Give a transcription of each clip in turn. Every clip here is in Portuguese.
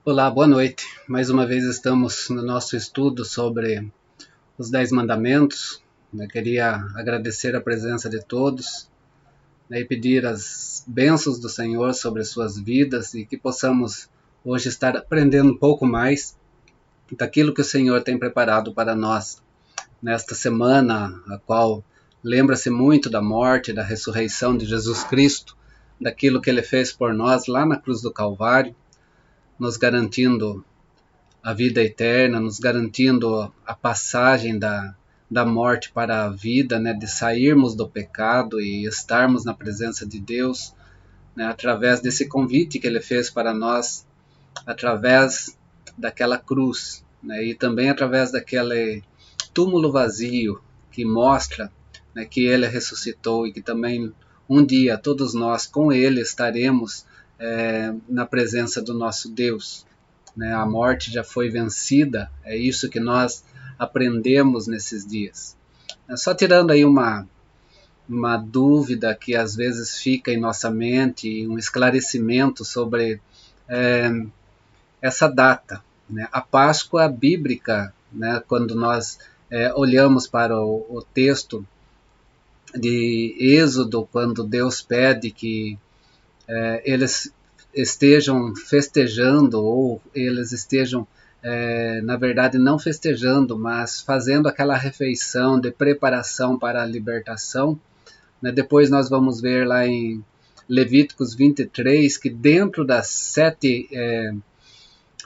Olá, boa noite. Mais uma vez estamos no nosso estudo sobre os 10 mandamentos. Eu queria agradecer a presença de todos, e pedir as bênçãos do Senhor sobre as suas vidas e que possamos hoje estar aprendendo um pouco mais daquilo que o Senhor tem preparado para nós nesta semana, a qual lembra-se muito da morte, da ressurreição de Jesus Cristo, daquilo que ele fez por nós lá na cruz do Calvário, nos garantindo a vida eterna, nos garantindo a passagem da morte para a vida, né, de sairmos do pecado e estarmos na presença de Deus, né, através desse convite que ele fez para nós, através daquela cruz, né, e também através daquele túmulo vazio que mostra, né, que ele ressuscitou e que também um dia todos nós com ele estaremos na presença do nosso Deus, né? A morte já foi vencida, é isso que nós aprendemos nesses dias. Só tirando aí uma dúvida que às vezes fica em nossa mente, um esclarecimento sobre é, essa data, né? A Páscoa bíblica, né? Quando nós olhamos para o texto de Êxodo, quando Deus pede que eles estejam festejando ou eles estejam, na verdade, não festejando, mas fazendo aquela refeição de preparação para a libertação. Né? Depois nós vamos ver lá em Levíticos 23 que dentro das 7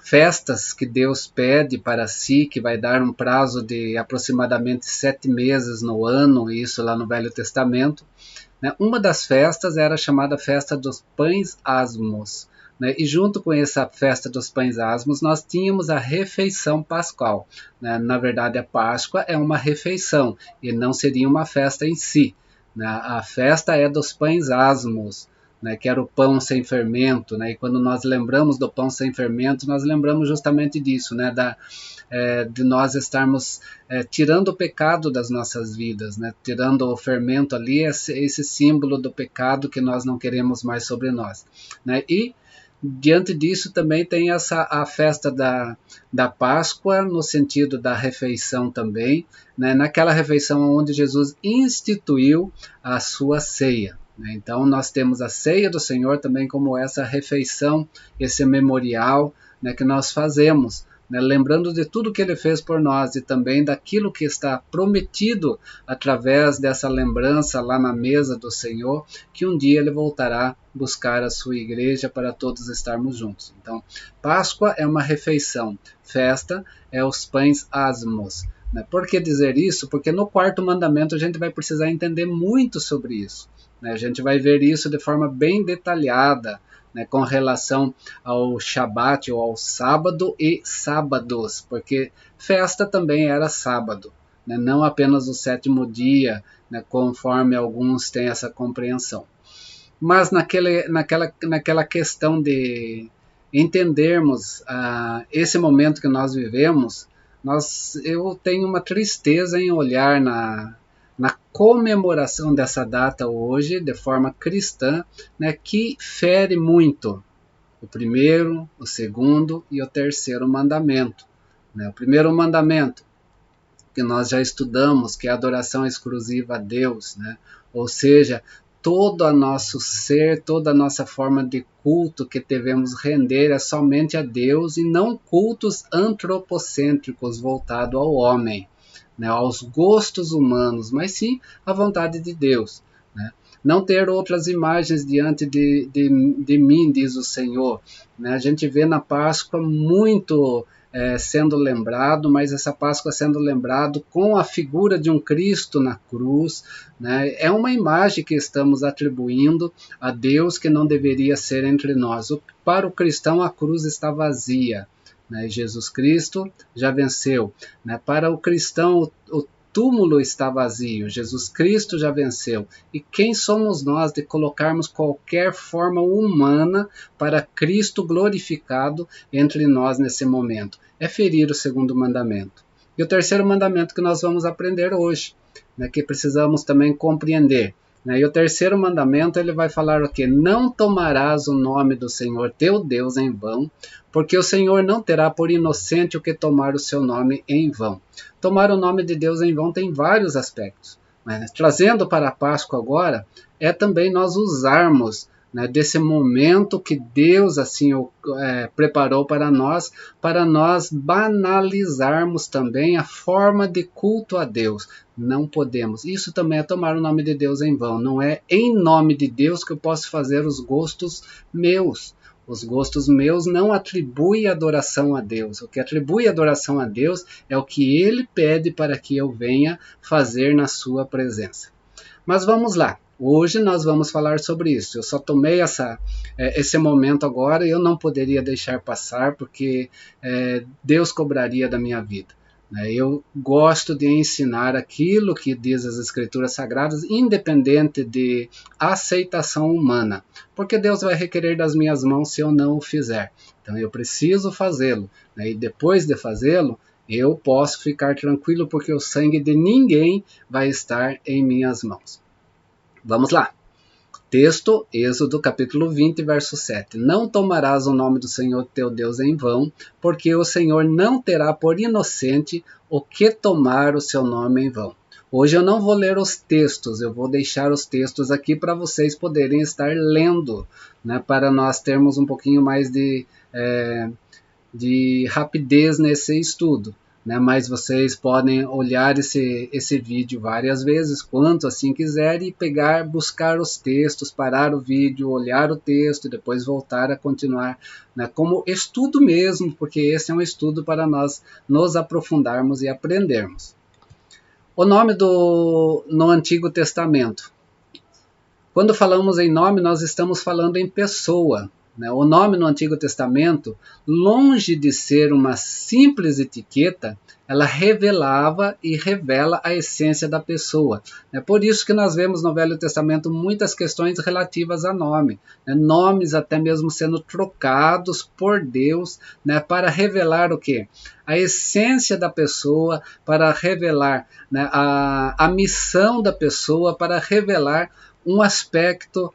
festas que Deus pede para si, que vai dar um prazo de aproximadamente 7 meses no ano, isso lá no Velho Testamento, né? Uma das festas era chamada Festa dos Pães Asmos, né? E junto com essa Festa dos Pães Asmos, nós tínhamos a refeição pascal, né? Na verdade, a Páscoa é uma refeição e não seria uma festa em si, né? A festa é dos pães asmos, né, que era o pão sem fermento, né, e quando nós lembramos do pão sem fermento, nós lembramos justamente disso, né, de nós estarmos tirando o pecado das nossas vidas, né, tirando o fermento ali, esse símbolo do pecado que nós não queremos mais sobre nós. Né, e diante disso também tem a festa da Páscoa, no sentido da refeição também, né, naquela refeição onde Jesus instituiu a sua ceia. Então, nós temos a ceia do Senhor também como essa refeição, esse memorial, né, que nós fazemos, né, lembrando de tudo que ele fez por nós e também daquilo que está prometido através dessa lembrança lá na mesa do Senhor, que um dia ele voltará buscar a sua igreja para todos estarmos juntos. Então, Páscoa é uma refeição, festa é os pães asmos. Né? Por que dizer isso? Porque no quarto mandamento a gente vai precisar entender muito sobre isso. Né? A gente vai ver isso de forma bem detalhada, né, com relação ao Shabat ou ao sábado e sábados, porque festa também era sábado, né, não apenas o sétimo dia, né, conforme alguns têm essa compreensão. Mas naquela questão de entendermos esse momento que nós vivemos, eu tenho uma tristeza em olhar na comemoração dessa data hoje, de forma cristã, né, que fere muito o primeiro, o segundo e o terceiro mandamento. Né? O primeiro mandamento, que nós já estudamos, que é a adoração exclusiva a Deus, né? Ou seja, todo o nosso ser, toda a nossa forma de culto que devemos render é somente a Deus e não cultos antropocêntricos voltados ao homem, né, aos gostos humanos, mas sim à vontade de Deus. Né? Não ter outras imagens diante de mim, diz o Senhor. Né? A gente vê na Páscoa muito sendo lembrado, mas essa Páscoa sendo lembrado com a figura de um Cristo na cruz, né? É uma imagem que estamos atribuindo a Deus que não deveria ser entre nós. Para o cristão, a cruz está vazia. Né? Jesus Cristo já venceu. Né? Para o cristão, o túmulo está vazio, Jesus Cristo já venceu. E quem somos nós de colocarmos qualquer forma humana para Cristo glorificado entre nós nesse momento? É ferir o segundo mandamento. E o terceiro mandamento que nós vamos aprender hoje, né, que precisamos também compreender. né? E o terceiro mandamento ele vai falar o quê? Não tomarás o nome do Senhor teu Deus em vão, porque o Senhor não terá por inocente o que tomar o seu nome em vão. Tomar o nome de Deus em vão tem vários aspectos, né? Trazendo para a Páscoa agora, é também nós usarmos, né, desse momento que Deus assim preparou para nós banalizarmos também a forma de culto a Deus. Não podemos. Isso também é tomar o nome de Deus em vão. Não é em nome de Deus que eu posso fazer os gostos meus. Os gostos meus não atribuem adoração a Deus. O que atribui adoração a Deus é o que Ele pede para que eu venha fazer na sua presença. Mas vamos lá. Hoje nós vamos falar sobre isso. Eu só tomei esse momento agora e eu não poderia deixar passar porque Deus cobraria da minha vida. Eu gosto de ensinar aquilo que diz as Escrituras Sagradas, independente de aceitação humana, porque Deus vai requerer das minhas mãos se eu não o fizer. Então eu preciso fazê-lo, e depois de fazê-lo, eu posso ficar tranquilo porque o sangue de ninguém vai estar em minhas mãos. Vamos lá. Texto, Êxodo capítulo 20, verso 7. Não tomarás o nome do Senhor teu Deus em vão, porque o Senhor não terá por inocente o que tomar o seu nome em vão. Hoje eu não vou ler os textos, eu vou deixar os textos aqui para vocês poderem estar lendo, né, para nós termos um pouquinho mais de rapidez nesse estudo. Mas vocês podem olhar esse vídeo várias vezes, quanto assim quiserem, e buscar os textos, parar o vídeo, olhar o texto, e depois voltar a continuar, como estudo mesmo, porque esse é um estudo para nós nos aprofundarmos e aprendermos. O nome no Antigo Testamento. Quando falamos em nome, nós estamos falando em pessoa. O nome no Antigo Testamento, longe de ser uma simples etiqueta, ela revelava e revela a essência da pessoa. É por isso que nós vemos no Velho Testamento muitas questões relativas a nome. Nomes até mesmo sendo trocados por Deus, para revelar o quê? A essência da pessoa, para revelar a missão da pessoa, para revelar um aspecto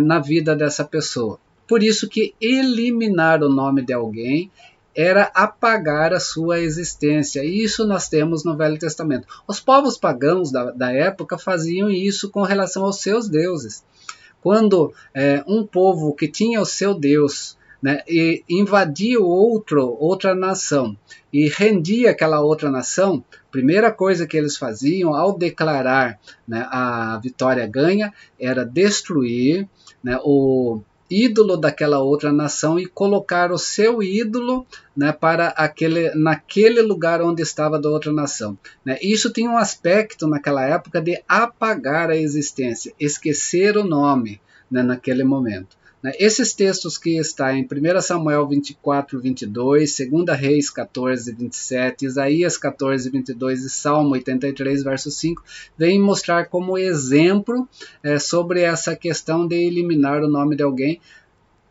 na vida dessa pessoa. Por isso que eliminar o nome de alguém era apagar a sua existência. E isso nós temos no Velho Testamento. Os povos pagãos da época faziam isso com relação aos seus deuses. Quando um povo que tinha o seu Deus, e invadia outra nação e rendia aquela outra nação, a primeira coisa que eles faziam ao declarar a vitória ganha era destruir o ídolo daquela outra nação e colocar o seu ídolo naquele lugar onde estava da outra nação. Isso tinha um aspecto naquela época de apagar a existência, esquecer o nome naquele momento. Esses textos que está em 1 Samuel 24, 22, 2 Reis 14, 27, Isaías 14, 22 e Salmo 83, verso 5, vêm mostrar como exemplo sobre essa questão de eliminar o nome de alguém,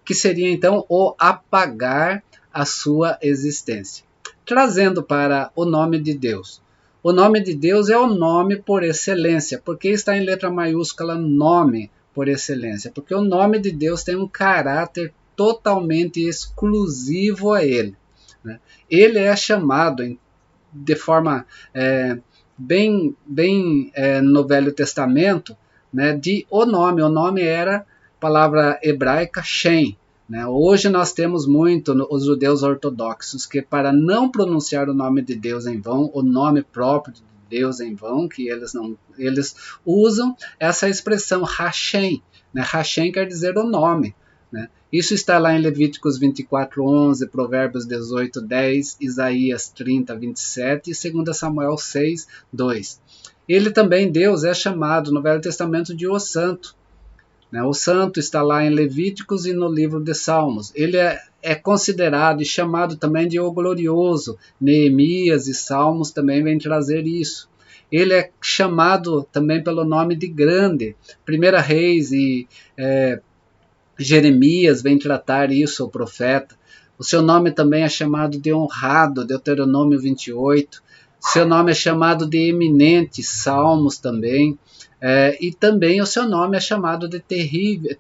que seria então o apagar a sua existência. Trazendo para o nome de Deus. O nome de Deus é o nome por excelência, porque está em letra maiúscula nome, por excelência, porque o nome de Deus tem um caráter totalmente exclusivo a Ele. Ele é chamado de forma bem no Velho Testamento, de o nome. O nome era a palavra hebraica Shem. Hoje nós temos muito os judeus ortodoxos que, para não pronunciar o nome de Deus em vão, o nome próprio de Deus em vão, que eles usam essa expressão Hashem. Hashem quer dizer o nome. Isso está lá em Levíticos 24, 11, Provérbios 18, 10, Isaías 30, 27 e 2 Samuel 6, 2. Ele também, Deus, é chamado no Velho Testamento de O Santo. O Santo está lá em Levíticos e no livro de Salmos. Ele é considerado e chamado também de O Glorioso. Neemias e Salmos também vêm trazer isso. Ele é chamado também pelo nome de Grande. 1 Reis e Jeremias vêm tratar isso, o profeta. O seu nome também é chamado de Honrado, Deuteronômio 28. Seu nome é chamado de eminente, Salmos também. E também o seu nome é chamado de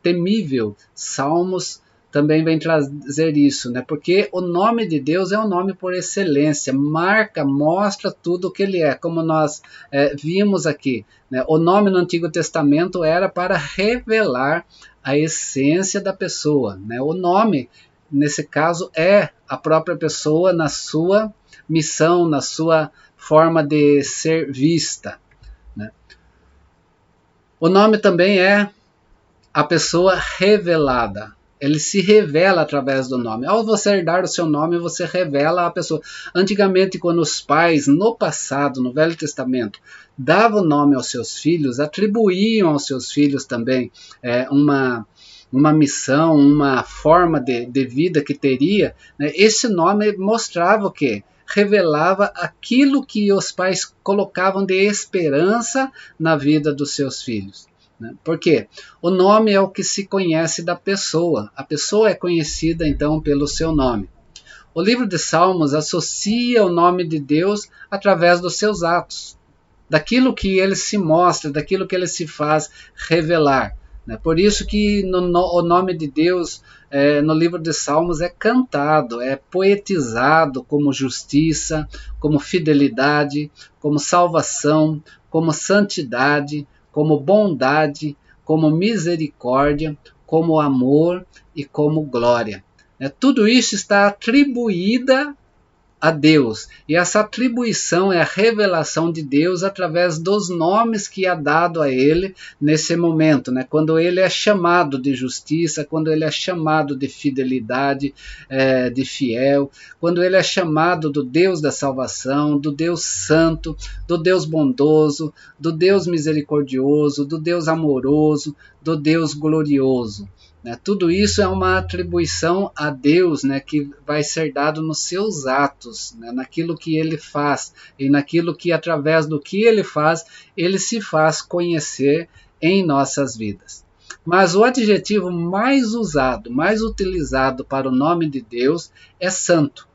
temível, Salmos também vem trazer isso, né? Porque o nome de Deus é um nome por excelência, mostra tudo o que ele é, como nós vimos aqui, né? O nome no Antigo Testamento era para revelar a essência da pessoa, né? O nome, nesse caso, é a própria pessoa na sua missão, na sua forma de ser vista, né? O nome também é a pessoa revelada. Ele se revela através do nome. Ao você herdar o seu nome, você revela a pessoa. Antigamente, quando os pais, no passado, no Velho Testamento, davam nome aos seus filhos, atribuíam aos seus filhos também uma missão, uma forma de vida que teria, né? Esse nome mostrava o quê? Revelava aquilo que os pais colocavam de esperança na vida dos seus filhos. Por quê? O nome é o que se conhece da pessoa. A pessoa é conhecida, então, pelo seu nome. O livro de Salmos associa o nome de Deus através dos seus atos, daquilo que ele se mostra, daquilo que ele se faz revelar. Por isso que o nome de Deus no livro de Salmos é cantado, é poetizado como justiça, como fidelidade, como salvação, como santidade, como bondade, como misericórdia, como amor e como glória. Tudo isso está atribuída a Deus, e essa atribuição é a revelação de Deus através dos nomes que é dado a ele nesse momento, quando ele é chamado de justiça, quando ele é chamado de fidelidade, de fiel, quando ele é chamado do Deus da salvação, do Deus santo, do Deus bondoso, do Deus misericordioso, do Deus amoroso, do Deus glorioso. Tudo isso é uma atribuição a Deus, que vai ser dado nos seus atos, naquilo que ele faz e naquilo que, através do que ele faz, ele se faz conhecer em nossas vidas. Mas o adjetivo mais usado, mais utilizado para o nome de Deus é santo.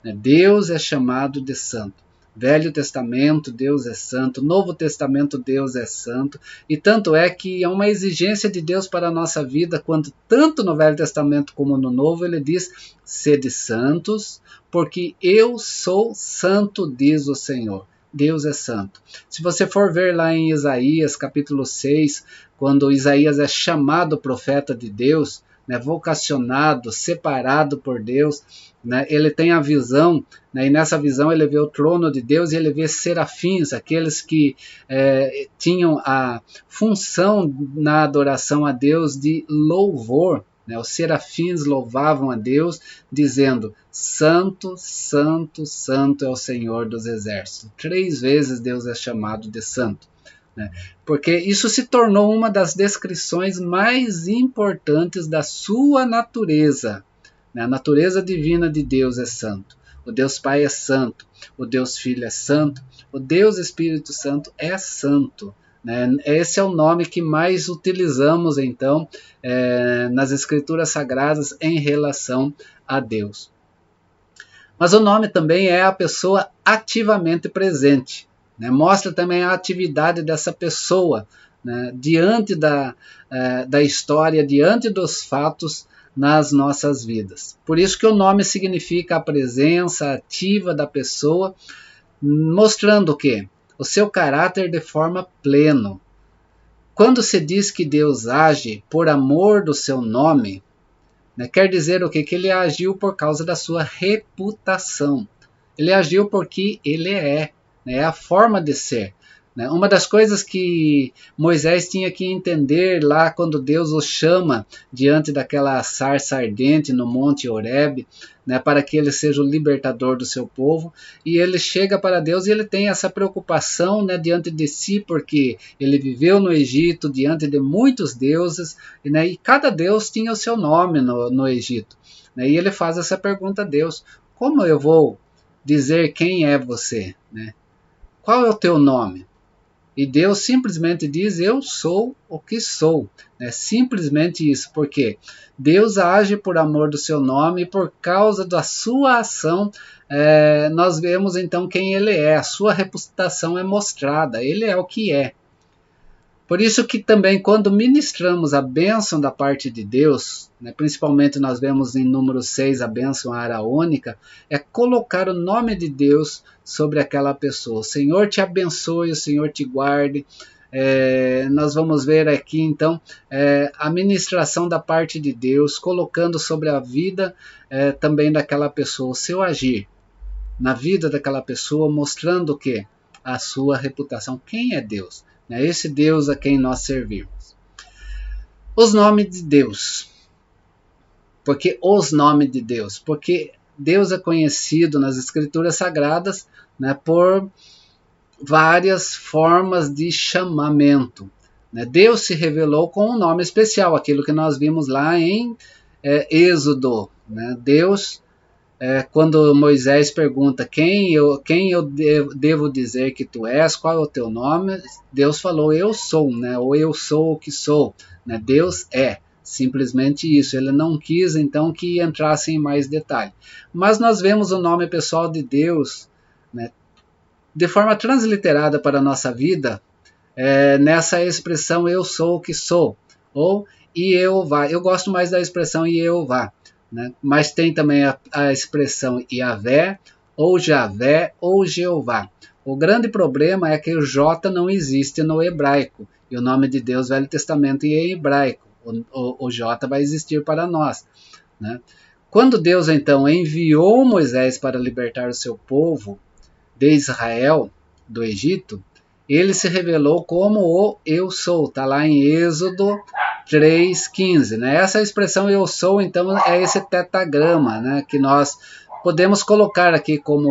Deus é chamado de santo. Velho Testamento, Deus é santo. Novo Testamento, Deus é santo. E tanto é que é uma exigência de Deus para a nossa vida, quando tanto no Velho Testamento como no Novo, ele diz: sede santos, porque eu sou santo, diz o Senhor. Deus é santo. Se você for ver lá em Isaías, capítulo 6, quando Isaías é chamado profeta de Deus, vocacionado, separado por Deus, ele tem a visão, e nessa visão ele vê o trono de Deus e ele vê serafins, aqueles que tinham a função na adoração a Deus de louvor. Os serafins louvavam a Deus, dizendo: santo, santo, santo é o Senhor dos exércitos. 3 vezes Deus é chamado de santo. Porque isso se tornou uma das descrições mais importantes da sua natureza. A natureza divina de Deus é santo. O Deus Pai é santo. O Deus Filho é santo. O Deus Espírito Santo é santo. Esse é o nome que mais utilizamos, então, nas Escrituras Sagradas em relação a Deus. Mas o nome também é a pessoa ativamente presente. Mostra também a atividade dessa pessoa, diante da história, diante dos fatos nas nossas vidas. Por isso que o nome significa a presença ativa da pessoa, mostrando o quê? O seu caráter de forma plena. Quando se diz que Deus age por amor do seu nome, quer dizer o quê? Que ele agiu por causa da sua reputação. Ele agiu porque ele é a forma de ser. Uma das coisas que Moisés tinha que entender lá quando Deus o chama diante daquela sarça ardente no Monte Horebe, para que ele seja o libertador do seu povo, e ele chega para Deus e ele tem essa preocupação diante de si, porque ele viveu no Egito diante de muitos deuses, e cada deus tinha o seu nome no Egito. E ele faz essa pergunta a Deus: como eu vou dizer quem é você? Qual é o teu nome? E Deus simplesmente diz: eu sou o que sou. É simplesmente isso, porque Deus age por amor do seu nome e por causa da sua ação, nós vemos então quem ele é, a sua reputação é mostrada, ele é o que é. Por isso que também quando ministramos a bênção da parte de Deus, né, principalmente nós vemos em número 6 a bênção araônica, é colocar o nome de Deus sobre aquela pessoa. O Senhor te abençoe, o Senhor te guarde. Nós vamos ver aqui então a ministração da parte de Deus, colocando sobre a vida também daquela pessoa, o seu agir na vida daquela pessoa, mostrando o quê? A sua reputação. Quem é Deus? É esse Deus a quem nós servimos. Os nomes de Deus. Porque os nomes de Deus? Porque Deus é conhecido nas Escrituras Sagradas, né, por várias formas de chamamento. Né? Deus se revelou com um nome especial, aquilo que nós vimos lá em Êxodo. Né? Deus, quando Moisés pergunta quem eu devo dizer que tu és, qual é o teu nome, Deus falou eu sou, né? Ou eu sou o que sou. Né? Deus é simplesmente isso. Ele não quis então que entrasse em mais detalhe. Mas nós vemos o nome pessoal de Deus, né, de forma transliterada para a nossa vida, nessa expressão eu sou o que sou, ou Jeová. Eu gosto mais da expressão Jeová. Né? Mas tem também a expressão Yahvé, ou Javé, ou Jeová. O grande problema é que o J não existe no hebraico, e o nome de Deus, Velho Testamento, e em hebraico. O J vai existir para nós. Né? Quando Deus, então, enviou Moisés para libertar o seu povo de Israel, do Egito, ele se revelou como o eu sou. Está lá em Êxodo 3,15. Né? Essa expressão eu sou, então, é esse tetagrama, né, que nós podemos colocar aqui como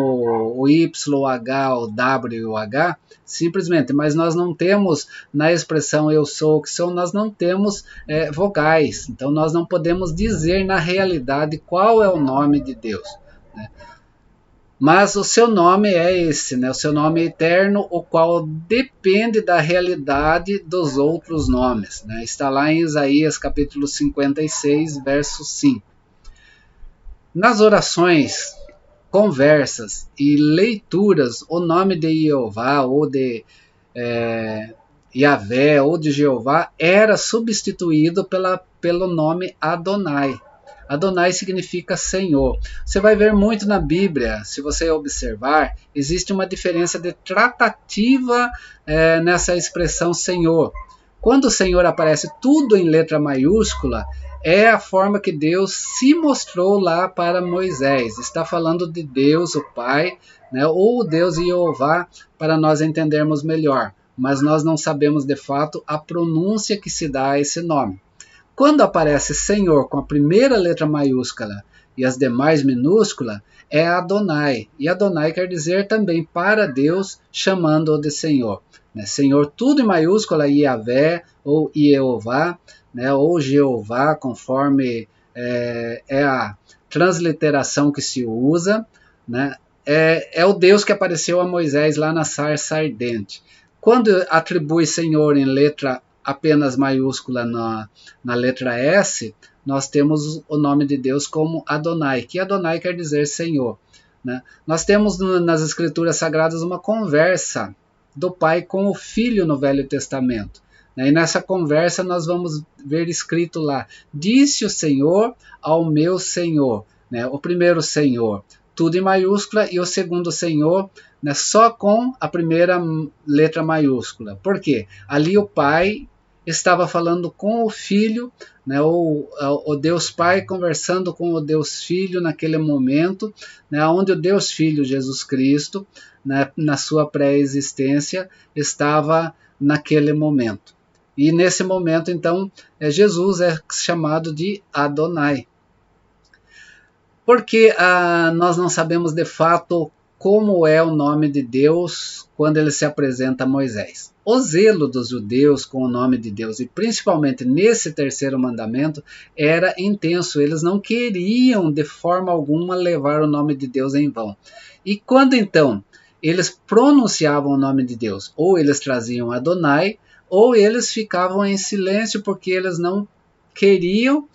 o YH, o W e o H, simplesmente, mas nós não temos, na expressão eu sou o que sou, nós não temos vogais. Então, nós não podemos dizer, na realidade, qual é o nome de Deus. Né? Mas o seu nome é esse, né? O seu nome é eterno, o qual depende da realidade dos outros nomes. Né? Está lá em Isaías capítulo 56, verso 5. Nas orações, conversas e leituras, o nome de Jeová ou de Yahvé ou de Jeová era substituído pelo nome Adonai. Adonai significa Senhor. Você vai ver muito na Bíblia, se você observar, existe uma diferença de tratativa nessa expressão Senhor. Quando o Senhor aparece tudo em letra maiúscula, é a forma que Deus se mostrou lá para Moisés. Está falando de Deus, o Pai, né, ou Deus Jeová, para nós entendermos melhor. Mas nós não sabemos de fato a pronúncia que se dá a esse nome. Quando aparece Senhor com a primeira letra maiúscula e as demais minúsculas, é Adonai. E Adonai quer dizer também para Deus, chamando-o de Senhor. Né? Senhor, tudo em maiúscula, Yahvé ou Jeová, né? Ou Jeová, conforme é a transliteração que se usa. Né? É o Deus que apareceu a Moisés lá na sarça ardente. Quando atribui Senhor em letra apenas maiúscula na letra S, nós temos o nome de Deus como Adonai, que Adonai quer dizer Senhor. Né? Nós temos nas Escrituras Sagradas uma conversa do Pai com o Filho no Velho Testamento. Né? E nessa conversa nós vamos ver escrito lá, disse o Senhor ao meu Senhor. Né? O primeiro Senhor, tudo em maiúscula, e o segundo Senhor, né, só com a primeira letra maiúscula. Por quê? Ali o Pai estava falando com o Filho, né, o Deus Pai conversando com o Deus Filho naquele momento, né, onde o Deus Filho, Jesus Cristo, né, na sua pré-existência, estava naquele momento. E nesse momento, então, Jesus é chamado de Adonai. Porque nós não sabemos de fato como é o nome de Deus quando ele se apresenta a Moisés. O zelo dos judeus com o nome de Deus, e principalmente nesse terceiro mandamento, era intenso. Eles não queriam de forma alguma levar o nome de Deus em vão. E quando então eles pronunciavam o nome de Deus. Ou eles traziam Adonai, ou eles ficavam em silêncio porque eles não queriam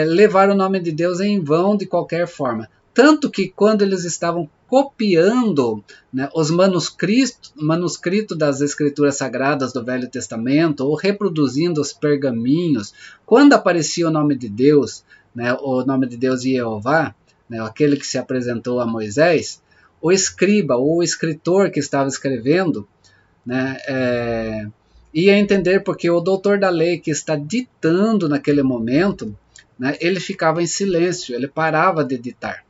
levar o nome de Deus em vão de qualquer forma. Tanto que quando eles estavam copiando, né, os manuscritos das Escrituras Sagradas do Velho Testamento, ou reproduzindo os pergaminhos, quando aparecia o nome de Deus, né, o nome de Deus Jeová, né, aquele que se apresentou a Moisés, o escriba ou o escritor que estava escrevendo, né, ia entender porque o doutor da lei que está ditando naquele momento, né, ele ficava em silêncio, ele parava de ditar.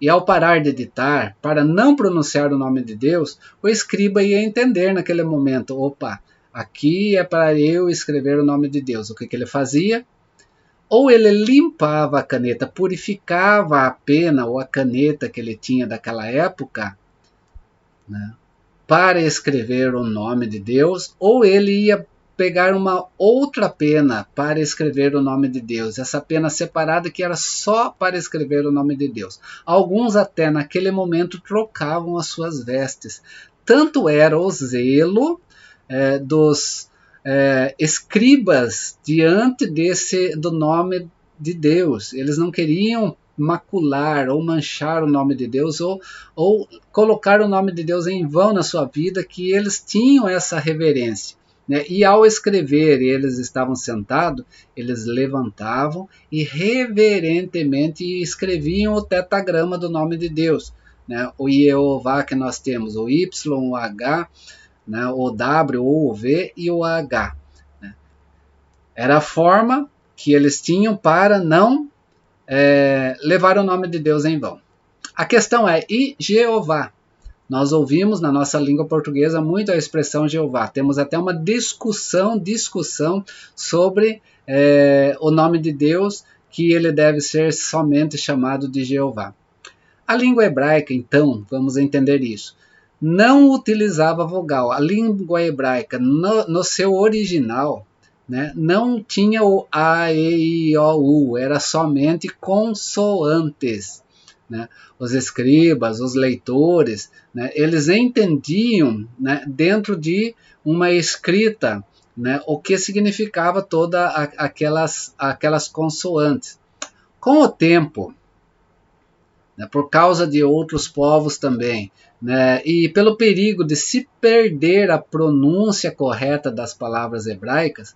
E ao parar de ditar, para não pronunciar o nome de Deus, o escriba ia entender naquele momento, opa, aqui é para eu escrever o nome de Deus. O que ele fazia? Ou ele limpava a caneta, purificava a pena ou a caneta que ele tinha daquela época, né, para escrever o nome de Deus, ou ele ia pegar uma outra pena para escrever o nome de Deus, essa pena separada que era só para escrever o nome de Deus. Alguns até naquele momento trocavam as suas vestes. Tanto era o zelo dos escribas diante do nome de Deus. Eles não queriam macular ou manchar o nome de Deus ou colocar o nome de Deus em vão na sua vida, que eles tinham essa reverência. Né? E ao escrever, eles estavam sentados, eles levantavam e reverentemente escreviam o tetagrama do nome de Deus. Né? O Jeová que nós temos, o Y, o H, né? O W, o V e o H. Né? Era a forma que eles tinham para não levar o nome de Deus em vão. A questão é, e Jeová? Nós ouvimos na nossa língua portuguesa muito a expressão Jeová. Temos até uma discussão sobre o nome de Deus, que ele deve ser somente chamado de Jeová. A língua hebraica, então, vamos entender isso, não utilizava vogal. A língua hebraica, no seu original, né, não tinha o A, E, I, O, U, era somente consoantes. Né? Os escribas, os leitores, né, eles entendiam, né, dentro de uma escrita, né, o que significava todas aquelas consoantes. Com o tempo, né, por causa de outros povos também, né, e pelo perigo de se perder a pronúncia correta das palavras hebraicas,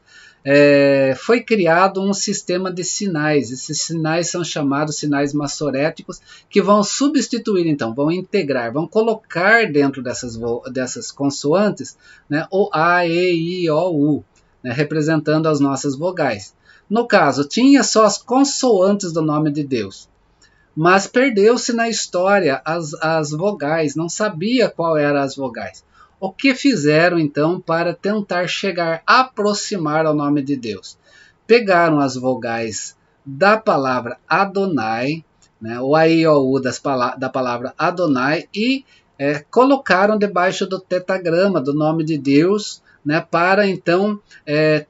foi criado um sistema de sinais. Esses sinais são chamados sinais massoréticos, que vão substituir, então, vão integrar, vão colocar dentro dessas consoantes, né, o A, E, I, O, U, né, representando as nossas vogais. No caso, tinha só as consoantes do nome de Deus, mas perdeu-se na história as vogais, não sabia qual eram as vogais. O que fizeram então para tentar aproximar ao nome de Deus? Pegaram as vogais da palavra Adonai, né, o A, I, O, U da palavra Adonai, e colocaram debaixo do tetagrama do nome de Deus, né, para então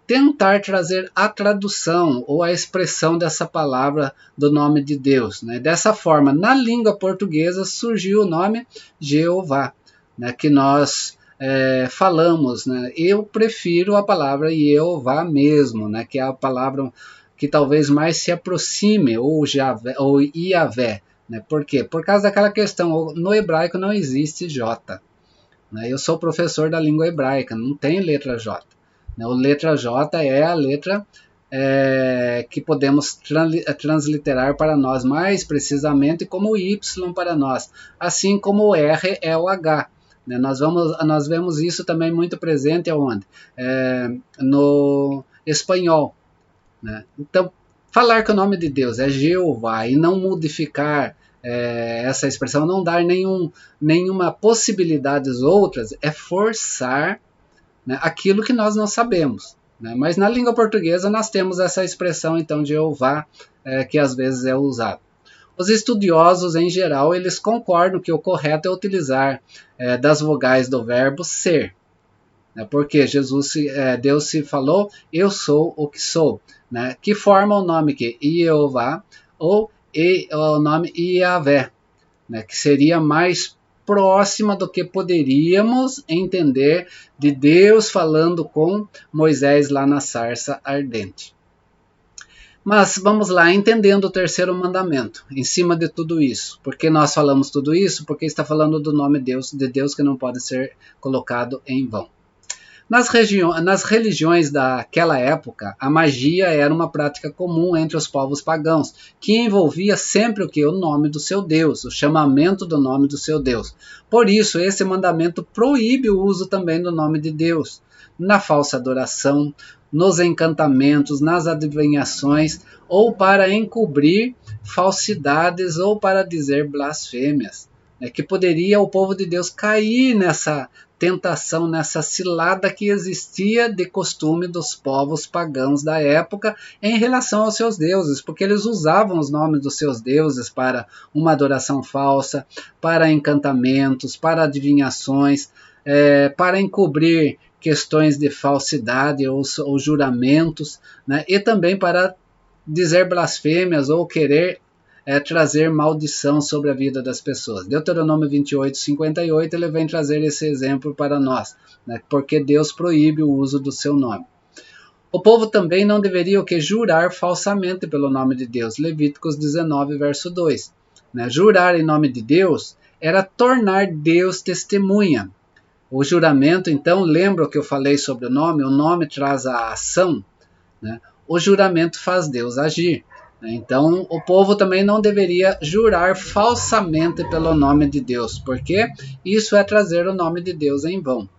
tentar trazer a tradução ou a expressão dessa palavra do nome de Deus. Né. Dessa forma, na língua portuguesa surgiu o nome Jeová, né, que nós falamos. Né. Eu prefiro a palavra Jeová mesmo, né, que é a palavra que talvez mais se aproxime, ou Iavé. Né. Por quê? Por causa daquela questão, no hebraico não existe J. Eu sou professor da língua hebraica, não tem letra J. A letra J é a letra que podemos transliterar para nós mais precisamente como Y para nós, assim como o R é o H. Nós vemos isso também muito presente aonde? No espanhol. Né? Então, falar que o nome de Deus é Jeová e não modificar essa expressão, não dar nenhuma possibilidades outras, é forçar, né, aquilo que nós não sabemos. Né? Mas na língua portuguesa nós temos essa expressão então de Jeová, que às vezes é usada. Os estudiosos em geral eles concordam que o correto é utilizar das vogais do verbo ser, né? Porque Deus se falou, eu sou o que sou, né? Que forma o nome que Jeová ou o nome Iavé, né? Que seria mais próxima do que poderíamos entender de Deus falando com Moisés lá na sarça ardente. Mas vamos lá, entendendo o terceiro mandamento, em cima de tudo isso. Por que nós falamos tudo isso? Porque está falando do nome de Deus que não pode ser colocado em vão. Nas religiões daquela época, a magia era uma prática comum entre os povos pagãos, que envolvia sempre o que? O nome do seu Deus, o chamamento do nome do seu Deus. Por isso, esse mandamento proíbe o uso também do nome de Deus, na falsa adoração, nos encantamentos, nas adivinhações, ou para encobrir falsidades ou para dizer blasfêmias. Que poderia o povo de Deus cair nessa tentação, nessa cilada que existia de costume dos povos pagãos da época em relação aos seus deuses, porque eles usavam os nomes dos seus deuses para uma adoração falsa, para encantamentos, para adivinhações, para encobrir questões de falsidade ou juramentos, né? E também para dizer blasfêmias ou querer trazer maldição sobre a vida das pessoas. Deuteronômio 28, 58, ele vem trazer esse exemplo para nós, né? Porque Deus proíbe o uso do seu nome. O povo também não deveria jurar falsamente pelo nome de Deus. Levíticos 19, verso 2. Né? Jurar em nome de Deus era tornar Deus testemunha. O juramento, então, lembra o que eu falei sobre o nome traz a ação, né? O juramento faz Deus agir. Então, o povo também não deveria jurar falsamente pelo nome de Deus, porque isso é trazer o nome de Deus em vão.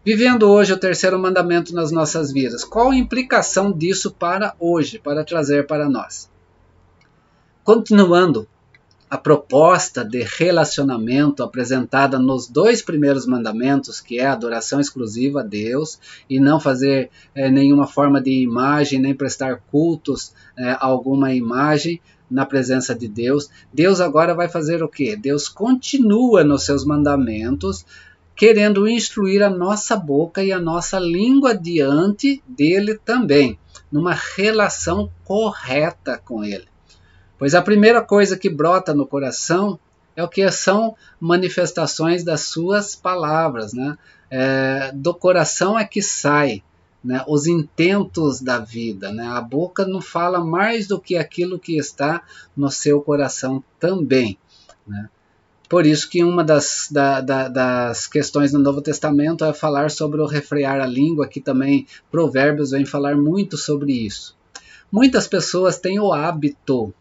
Vivendo hoje o terceiro mandamento nas nossas vidas, qual a implicação disso para hoje, para trazer para nós? Continuando, a proposta de relacionamento apresentada nos 2 primeiros mandamentos, que é a adoração exclusiva a Deus e não fazer nenhuma forma de imagem, nem prestar cultos a alguma imagem na presença de Deus. Deus agora vai fazer o quê? Deus continua nos seus mandamentos, querendo instruir a nossa boca e a nossa língua diante dele também, numa relação correta com ele. Pois a primeira coisa que brota no coração é o que são manifestações das suas palavras, né? Do coração é que sai, né, os intentos da vida, né? A boca não fala mais do que aquilo que está no seu coração também, né? Por isso que uma das questões no Novo Testamento é falar sobre o refrear a língua, que também Provérbios vem falar muito sobre isso. Muitas pessoas têm o hábito,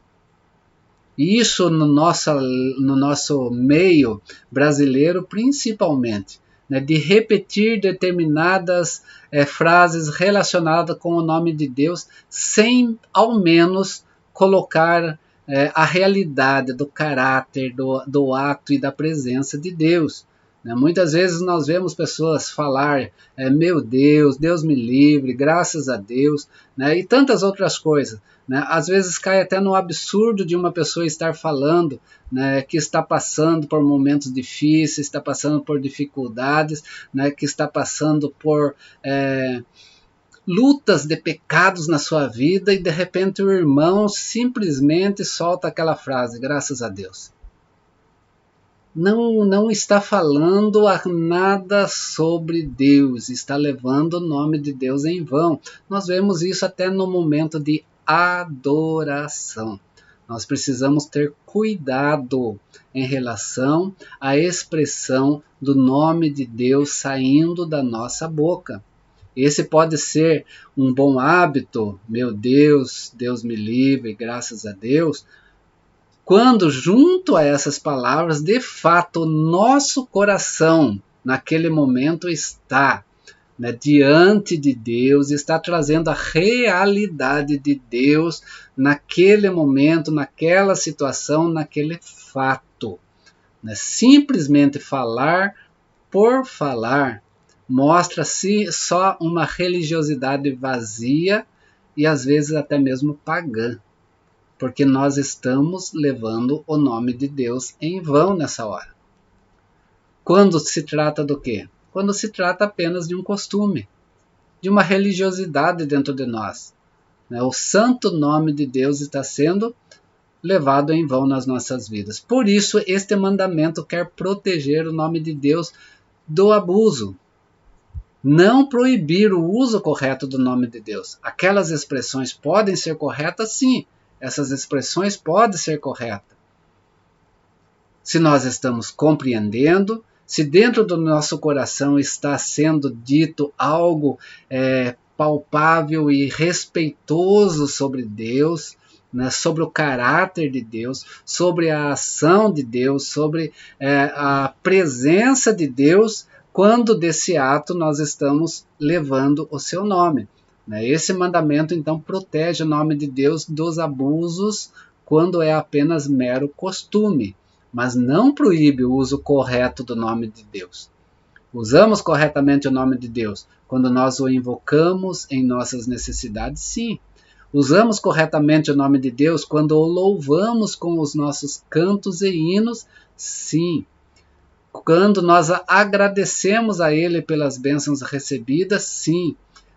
e isso no nosso meio brasileiro principalmente, né, de repetir determinadas frases relacionadas com o nome de Deus, sem ao menos colocar a realidade do caráter, do ato e da presença de Deus. Muitas vezes nós vemos pessoas falar, meu Deus, Deus me livre, graças a Deus, né, e tantas outras coisas. Né? Às vezes cai até no absurdo de uma pessoa estar falando, né, que está passando por momentos difíceis, está passando por dificuldades, né, que está passando por lutas de pecados na sua vida, e de repente o irmão simplesmente solta aquela frase, graças a Deus. Não está falando nada sobre Deus, está levando o nome de Deus em vão. Nós vemos isso até no momento de adoração. Nós precisamos ter cuidado em relação à expressão do nome de Deus saindo da nossa boca. Esse pode ser um bom hábito, meu Deus, Deus me livre, graças a Deus, quando junto a essas palavras, de fato, o nosso coração, naquele momento, está, né, diante de Deus, está trazendo a realidade de Deus naquele momento, naquela situação, naquele fato. Né? Simplesmente falar por falar mostra-se só uma religiosidade vazia e às vezes até mesmo pagã. Porque nós estamos levando o nome de Deus em vão nessa hora. Quando se trata do quê? Quando se trata apenas de um costume, de uma religiosidade dentro de nós. O santo nome de Deus está sendo levado em vão nas nossas vidas. Por isso, este mandamento quer proteger o nome de Deus do abuso. Não proibir o uso correto do nome de Deus. Aquelas expressões podem ser corretas, sim. Essas expressões podem ser corretas. Se nós estamos compreendendo, se dentro do nosso coração está sendo dito algo palpável e respeitoso sobre Deus, né, sobre o caráter de Deus, sobre a ação de Deus, sobre a presença de Deus, quando desse ato nós estamos levando o seu nome. Esse mandamento, então, protege o nome de Deus dos abusos quando é apenas mero costume, mas não proíbe o uso correto do nome de Deus. Usamos corretamente o nome de Deus quando nós o invocamos em nossas necessidades, sim. Usamos corretamente o nome de Deus quando o louvamos com os nossos cantos e hinos, sim. Quando nós agradecemos a Ele pelas bênçãos recebidas, sim.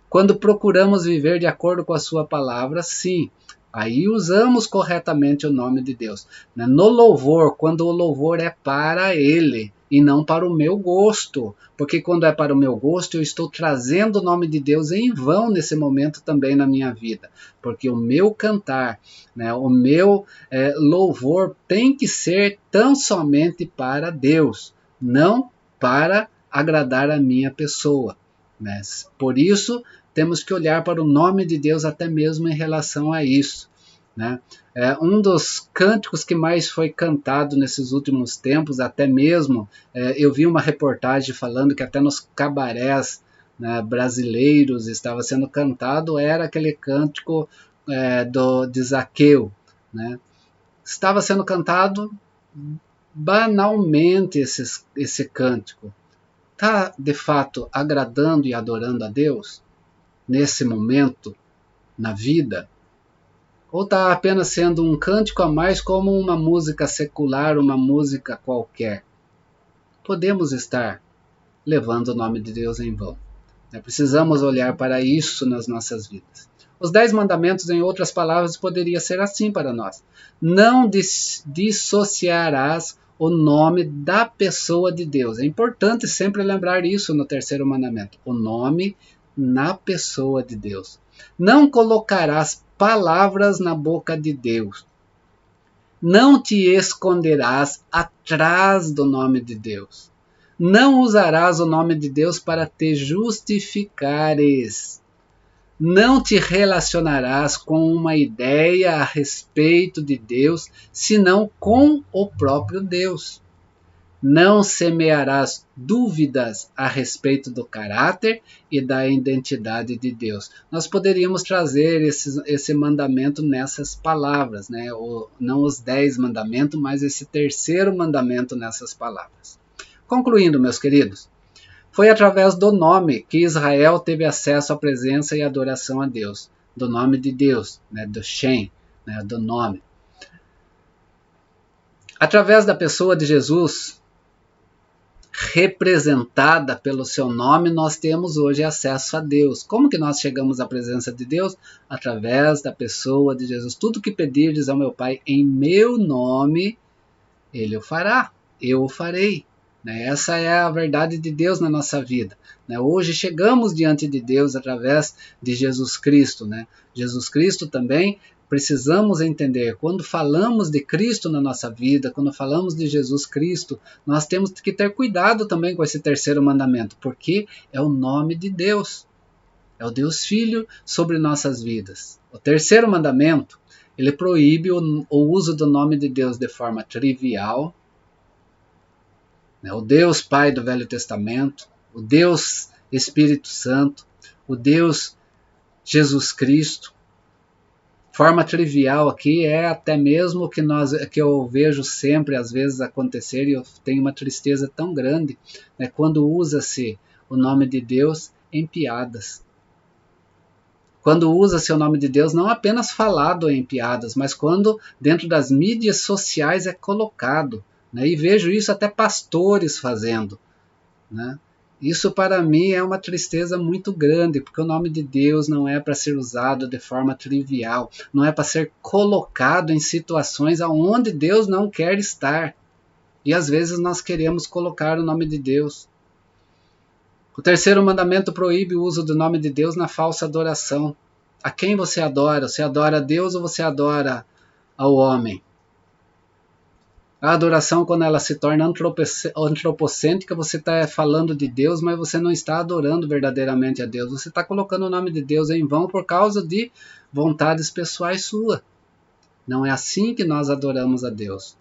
Quando procuramos viver de acordo com a sua palavra, sim. Aí usamos corretamente o nome de Deus. No louvor, quando o louvor é para Ele e não para o meu gosto. Porque quando é para o meu gosto, eu estou trazendo o nome de Deus em vão nesse momento também na minha vida. Porque o meu cantar, o meu louvor tem que ser tão somente para Deus, não para agradar a minha pessoa. Por isso, temos que olhar para o nome de Deus até mesmo em relação a isso. Um dos cânticos que mais foi cantado nesses últimos tempos, até mesmo, eu vi uma reportagem falando que até nos cabarés brasileiros estava sendo cantado, era aquele cântico de Zaqueu. Estava sendo cantado banalmente esse cântico. Está, de fato, agradando e adorando a Deus nesse momento, na vida? Ou está apenas sendo um cântico a mais como uma música secular, uma música qualquer? Podemos estar levando o nome de Deus em vão. Precisamos olhar para isso nas nossas vidas. Os 10 mandamentos, em outras palavras, poderia ser assim para nós. Não dissociarás o nome da pessoa de Deus. É importante sempre lembrar isso no terceiro mandamento. O nome na pessoa de Deus. Não colocarás palavras na boca de Deus. Não te esconderás atrás do nome de Deus. Não usarás o nome de Deus para te justificares. Não te relacionarás com uma ideia a respeito de Deus, senão com o próprio Deus. Não semearás dúvidas a respeito do caráter e da identidade de Deus. Nós poderíamos trazer esse mandamento nessas palavras, não os 10 mandamentos, mas esse terceiro mandamento nessas palavras. Concluindo, meus queridos, foi através do nome que Israel teve acesso à presença e adoração a Deus, do nome de Deus, do Shem, do nome. Através da pessoa de Jesus, representada pelo seu nome, nós temos hoje acesso a Deus. Como que nós chegamos à presença de Deus? Através da pessoa de Jesus. Tudo que pedirdes ao meu Pai em meu nome, Ele o fará, eu o farei. Essa é a verdade de Deus na nossa vida. Hoje chegamos diante de Deus através de Jesus Cristo. Jesus Cristo também precisamos entender, quando falamos de Cristo na nossa vida, quando falamos de Jesus Cristo, nós temos que ter cuidado também com esse terceiro mandamento, porque é o nome de Deus, é o Deus Filho sobre nossas vidas. O terceiro mandamento, ele proíbe o uso do nome de Deus de forma trivial, o Deus Pai do Velho Testamento, o Deus Espírito Santo, o Deus Jesus Cristo. Forma trivial aqui é até mesmo que eu vejo sempre às vezes acontecer, e eu tenho uma tristeza tão grande, quando usa-se o nome de Deus em piadas. Quando usa-se o nome de Deus não apenas falado em piadas, mas quando dentro das mídias sociais é colocado. E vejo isso até pastores fazendo. Isso para mim é uma tristeza muito grande, porque o nome de Deus não é para ser usado de forma trivial, não é para ser colocado em situações aonde Deus não quer estar. E às vezes nós queremos colocar o nome de Deus. O terceiro mandamento proíbe o uso do nome de Deus na falsa adoração. A quem você adora? Você adora a Deus ou você adora ao homem? A adoração, quando ela se torna antropocêntrica, você está falando de Deus, mas você não está adorando verdadeiramente a Deus. Você está colocando o nome de Deus em vão por causa de vontades pessoais suas. Não é assim que nós adoramos a Deus.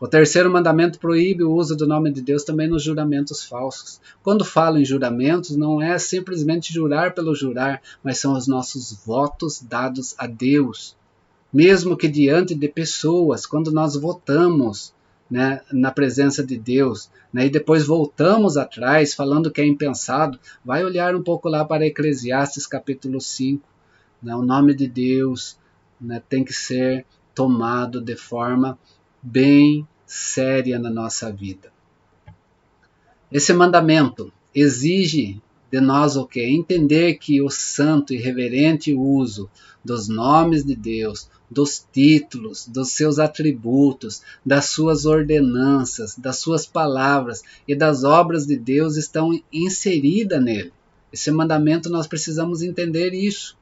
O terceiro mandamento proíbe o uso do nome de Deus também nos juramentos falsos. Quando falo em juramentos, não é simplesmente jurar pelo jurar, mas são os nossos votos dados a Deus. Mesmo que diante de pessoas, quando nós votamos, né, na presença de Deus, né, e depois voltamos atrás falando que é impensado, vai olhar um pouco lá para Eclesiastes capítulo 5. Né, o nome de Deus, né, tem que ser tomado de forma bem séria na nossa vida. Esse mandamento exige de nós o quê? Entender que o santo e reverente uso dos nomes de Deus, dos títulos, dos seus atributos, das suas ordenanças, das suas palavras e das obras de Deus estão inseridas nele. Esse mandamento nós precisamos entender isso.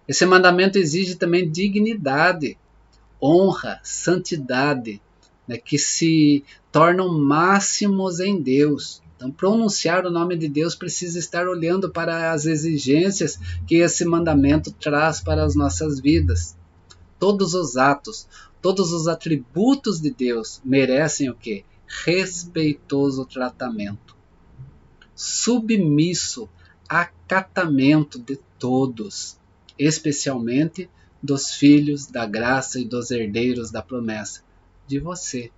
Esse mandamento exige também dignidade, honra, santidade, né, que se tornam máximos em Deus. Então, pronunciar o nome de Deus precisa estar olhando para as exigências que esse mandamento traz para as nossas vidas. Todos os atos, todos os atributos de Deus merecem o quê? Respeitoso tratamento, submisso acatamento de todos, especialmente dos filhos da graça e dos herdeiros da promessa, de você.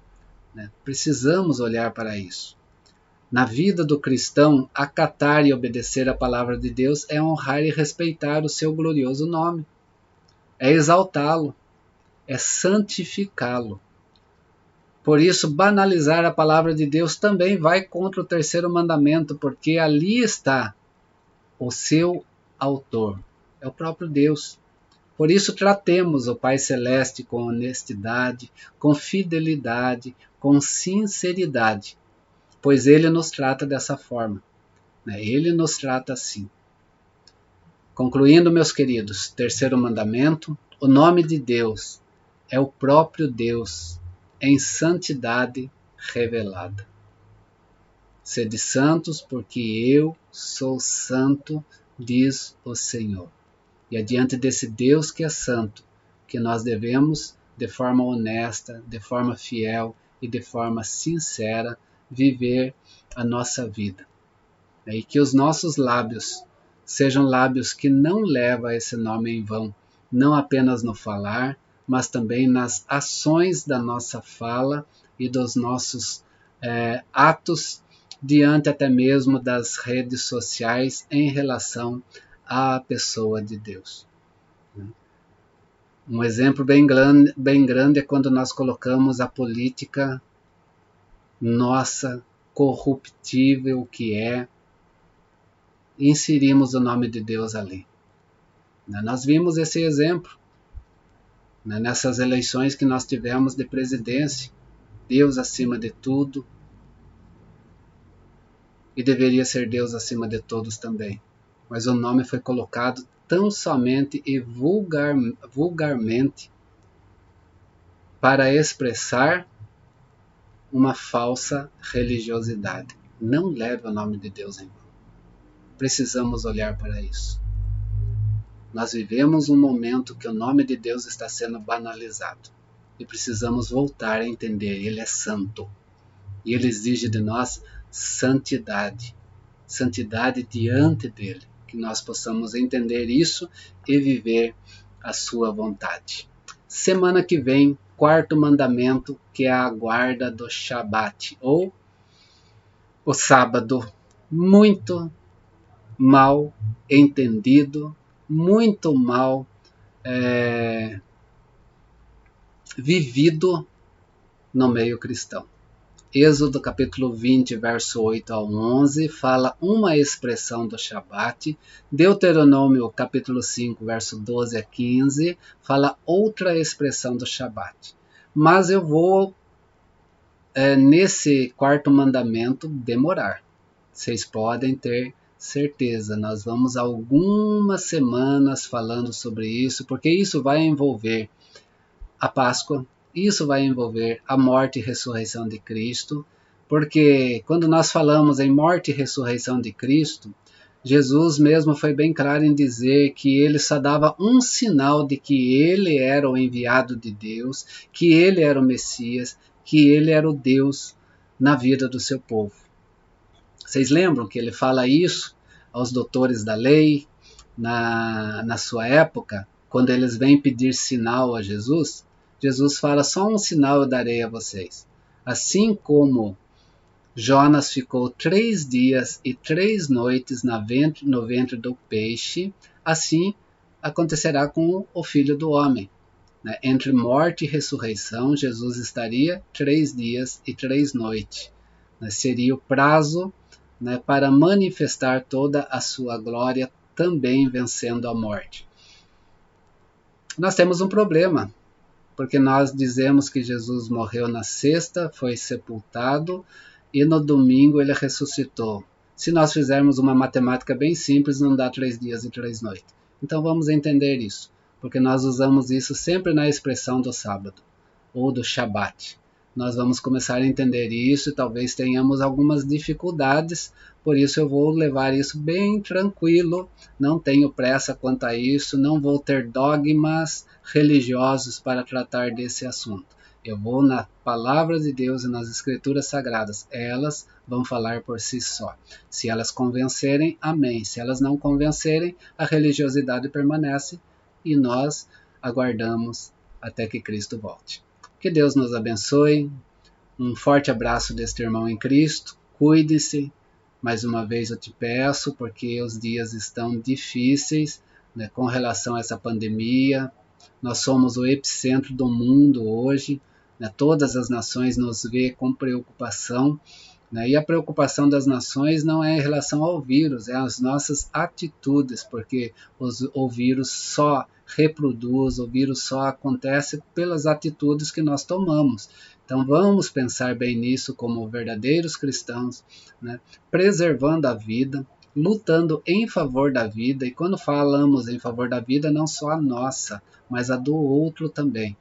Né? Precisamos olhar para isso. Na vida do cristão, acatar e obedecer a palavra de Deus é honrar e respeitar o seu glorioso nome, é exaltá-lo, é santificá-lo. Por isso, banalizar a palavra de Deus também vai contra o terceiro mandamento, porque ali está o seu autor, é o próprio Deus. Por isso, tratemos o Pai Celeste com honestidade, com fidelidade, com sinceridade, pois Ele nos trata dessa forma. Né? Ele nos trata assim. Concluindo, meus queridos, terceiro mandamento, o nome de Deus é o próprio Deus em santidade revelada. Sede santos, porque eu sou santo, diz o Senhor. E é diante desse Deus que é santo que nós devemos, de forma honesta, de forma fiel e de forma sincera, viver a nossa vida. E que os nossos lábios sejam lábios que não levam esse nome em vão, não apenas no falar, mas também nas ações da nossa fala e dos nossos atos diante até mesmo das redes sociais em relação à pessoa de Deus. Um exemplo bem grande é quando nós colocamos a política nossa, corruptível que é, e inserimos o nome de Deus ali. Nós vimos esse exemplo nessas eleições que nós tivemos de presidência. Deus acima de tudo, e deveria ser Deus acima de todos também. Mas o nome foi colocado tão somente e vulgarmente para expressar uma falsa religiosidade. Não leve o nome de Deus em vão. Precisamos olhar para isso. Nós vivemos um momento que o nome de Deus está sendo banalizado. E precisamos voltar a entender, Ele é santo. E Ele exige de nós santidade. Santidade diante dEle. Que nós possamos entender isso e viver a sua vontade. Semana que vem, quarto mandamento, que é a guarda do Shabat, ou o sábado. Muito mal entendido, muito mal vivido no meio cristão. Êxodo capítulo 20, verso 8 ao 11, fala uma expressão do Shabat. Deuteronômio capítulo 5, verso 12 a 15, fala outra expressão do Shabat. Mas eu vou, nesse quarto mandamento, demorar. Vocês podem ter certeza, nós vamos algumas semanas falando sobre isso, porque isso vai envolver a Páscoa, isso vai envolver a morte e ressurreição de Cristo, porque quando nós falamos em morte e ressurreição de Cristo, Jesus mesmo foi bem claro em dizer que ele só dava um sinal de que ele era o enviado de Deus, que ele era o Messias, que ele era o Deus na vida do seu povo. Vocês lembram que ele fala isso aos doutores da lei na sua época, quando eles vêm pedir sinal a Jesus? Jesus fala, só um sinal eu darei a vocês. Assim como Jonas ficou 3 dias e 3 noites no ventre do peixe, assim acontecerá com o Filho do Homem. Entre morte e ressurreição, Jesus estaria 3 dias e 3 noites. Seria o prazo para manifestar toda a sua glória, também vencendo a morte. Nós temos um problema, porque nós dizemos que Jesus morreu na sexta, foi sepultado e no domingo ele ressuscitou. Se nós fizermos uma matemática bem simples, não dá 3 dias e 3 noites. Então vamos entender isso, porque nós usamos isso sempre na expressão do sábado ou do Shabat. Nós vamos começar a entender isso e talvez tenhamos algumas dificuldades, por isso eu vou levar isso bem tranquilo, não tenho pressa quanto a isso, não vou ter dogmas religiosos para tratar desse assunto. Eu vou na palavra de Deus e nas escrituras sagradas, elas vão falar por si só. Se elas convencerem, amém. Se elas não convencerem, a religiosidade permanece e nós aguardamos até que Cristo volte. Que Deus nos abençoe. Um forte abraço deste irmão em Cristo. Cuide-se. Mais uma vez eu te peço, porque os dias estão difíceis, com relação a essa pandemia. Nós somos o epicentro do mundo hoje. Todas as nações nos vê com preocupação. E a preocupação das nações não é em relação ao vírus, é as nossas atitudes, porque o vírus só reproduz, o vírus só acontece pelas atitudes que nós tomamos. Então vamos pensar bem nisso como verdadeiros cristãos, preservando a vida, lutando em favor da vida, e quando falamos em favor da vida, não só a nossa, mas a do outro também,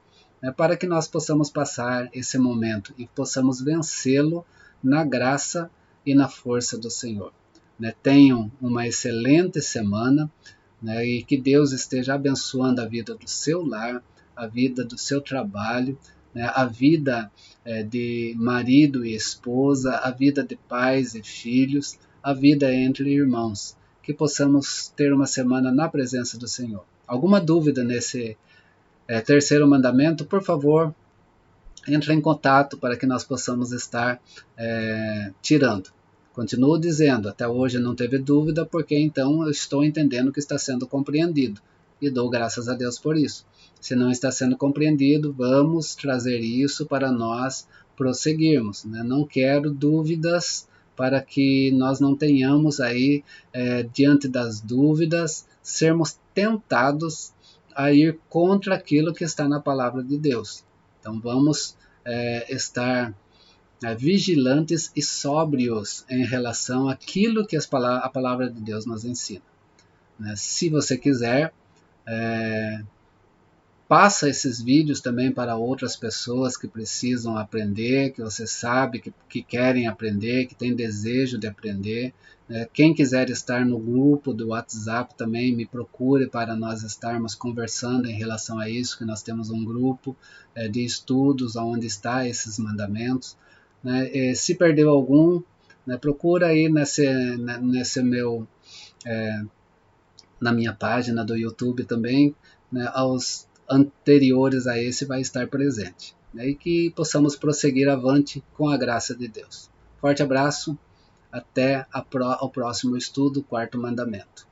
para que nós possamos passar esse momento e possamos vencê-lo na graça e na força do Senhor. Tenham uma excelente semana, e que Deus esteja abençoando a vida do seu lar, a vida do seu trabalho, a vida de marido e esposa, a vida de pais e filhos, a vida entre irmãos. Que possamos ter uma semana na presença do Senhor. Alguma dúvida nesse terceiro mandamento, por favor, entre em contato para que nós possamos estar tirando. Continuo dizendo, até hoje não teve dúvida, porque então eu estou entendendo que está sendo compreendido. E dou graças a Deus por isso. Se não está sendo compreendido, vamos trazer isso para nós prosseguirmos. Não quero dúvidas para que nós não tenhamos aí, diante das dúvidas, sermos tentados a ir contra aquilo que está na palavra de Deus. Então vamos estar vigilantes e sóbrios em relação àquilo que a palavra de Deus nos ensina. Se você quiser, passa esses vídeos também para outras pessoas que precisam aprender, que você sabe que querem aprender, que têm desejo de aprender. Quem quiser estar no grupo do WhatsApp também me procure para nós estarmos conversando em relação a isso, que nós temos um grupo de estudos onde está esses mandamentos. Se perdeu algum, procura aí na minha página do YouTube também, aos anteriores a esse vai estar presente, e que possamos prosseguir avante com a graça de Deus. Forte abraço, até o próximo estudo, quarto mandamento.